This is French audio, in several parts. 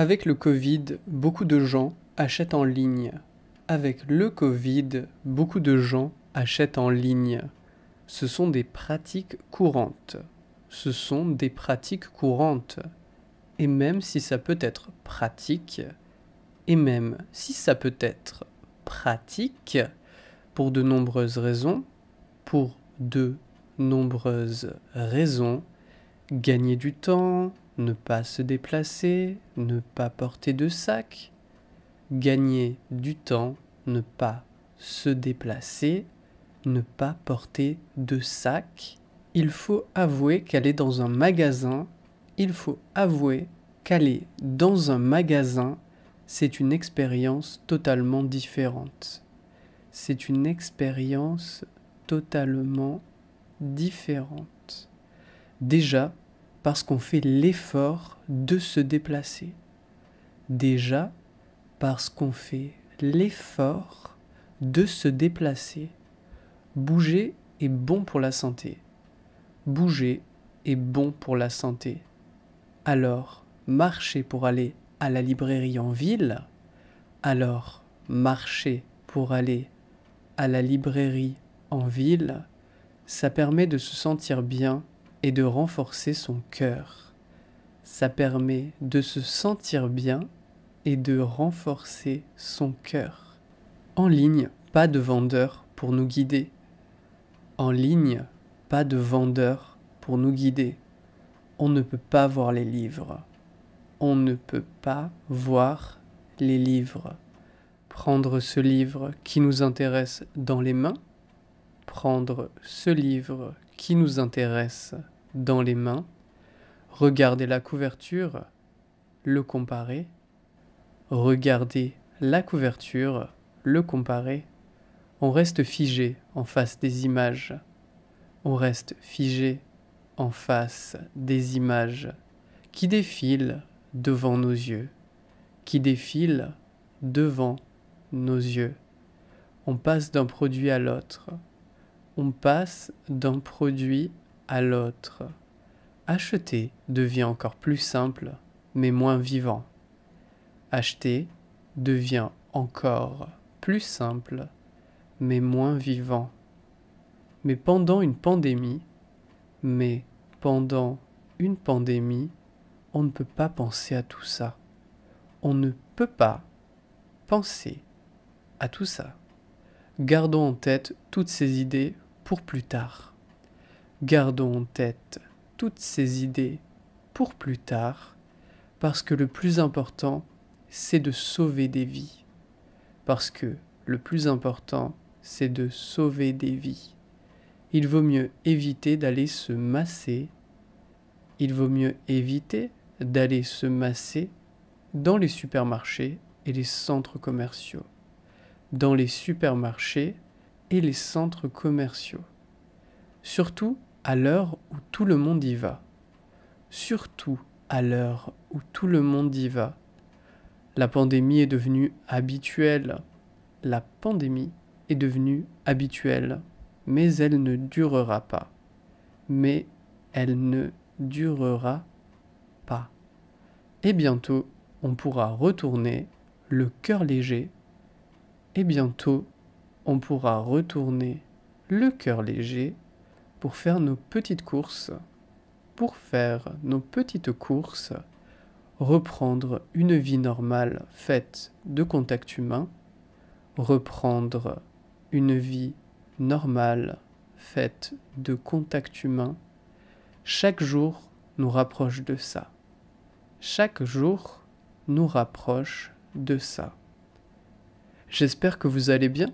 Avec le Covid, beaucoup de gens achètent en ligne. Avec le Covid, beaucoup de gens achètent en ligne. Ce sont des pratiques courantes. Ce sont des pratiques courantes. Et même si ça peut être pratique, et même si ça peut être pratique, pour de nombreuses raisons, gagner du temps, ne pas se déplacer, ne pas porter de sac, gagner du temps, ne pas se déplacer, ne pas porter de sac. Il faut avouer qu'aller dans un magasin, c'est une expérience totalement différente. C'est une expérience totalement différente. Déjà, parce qu'on fait l'effort de se déplacer. Déjà, parce qu'on fait l'effort de se déplacer. Bouger est bon pour la santé. Bouger est bon pour la santé. Alors, marcher pour aller à la librairie en ville. Alors, marcher pour aller à la librairie en ville, ça permet de se sentir bien et de renforcer son cœur. Ça permet de se sentir bien et de renforcer son cœur. En ligne, pas de vendeur pour nous guider. En ligne, pas de vendeur pour nous guider. On ne peut pas voir les livres. On ne peut pas voir les livres. Prendre ce livre qui nous intéresse dans les mains, prendre ce livre qui nous intéresse dans les mains, regarder la couverture, le comparer, regarder la couverture, le comparer, on reste figé en face des images. On reste figé en face des images qui défilent devant nos yeux, qui défilent devant nos yeux. On passe d'un produit à l'autre. On passe d'un produit à l'autre. Acheter devient encore plus simple, mais moins vivant. Acheter devient encore plus simple, mais moins vivant. Mais pendant une pandémie, on ne peut pas penser à tout ça. On ne peut pas penser à tout ça. Gardons en tête toutes ces idées pour plus tard. Gardons en tête toutes ces idées pour plus tard, parce que le plus important, c'est de sauver des vies. Parce que le plus important, c'est de sauver des vies. Il vaut mieux éviter d'aller se masser. Il vaut mieux éviter d'aller se masser dans les supermarchés et les centres commerciaux. Dans les supermarchés et les centres commerciaux. Surtout à l'heure où tout le monde y va. Surtout à l'heure où tout le monde y va. La pandémie est devenue habituelle. La pandémie est devenue habituelle. Mais elle ne durera pas. Mais elle ne durera pas. Et bientôt, on pourra retourner le cœur léger. Et bientôt, on pourra retourner le cœur léger pour faire nos petites courses. Reprendre une vie normale faite de contact humain. Reprendre une vie normale faite de contact humain. Chaque jour nous rapproche de ça. Chaque jour nous rapproche de ça. J'espère que vous allez bien.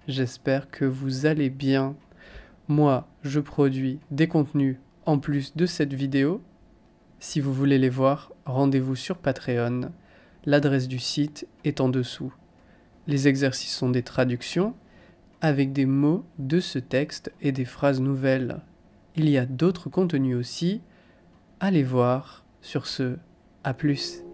J'espère que vous allez bien. Moi, je produis des contenus en plus de cette vidéo. Si vous voulez les voir, rendez-vous sur Patreon. L'adresse du site est en dessous. Les exercices sont des traductions avec des mots de ce texte et des phrases nouvelles. Il y a d'autres contenus aussi. Allez voir. Sur ce, à plus.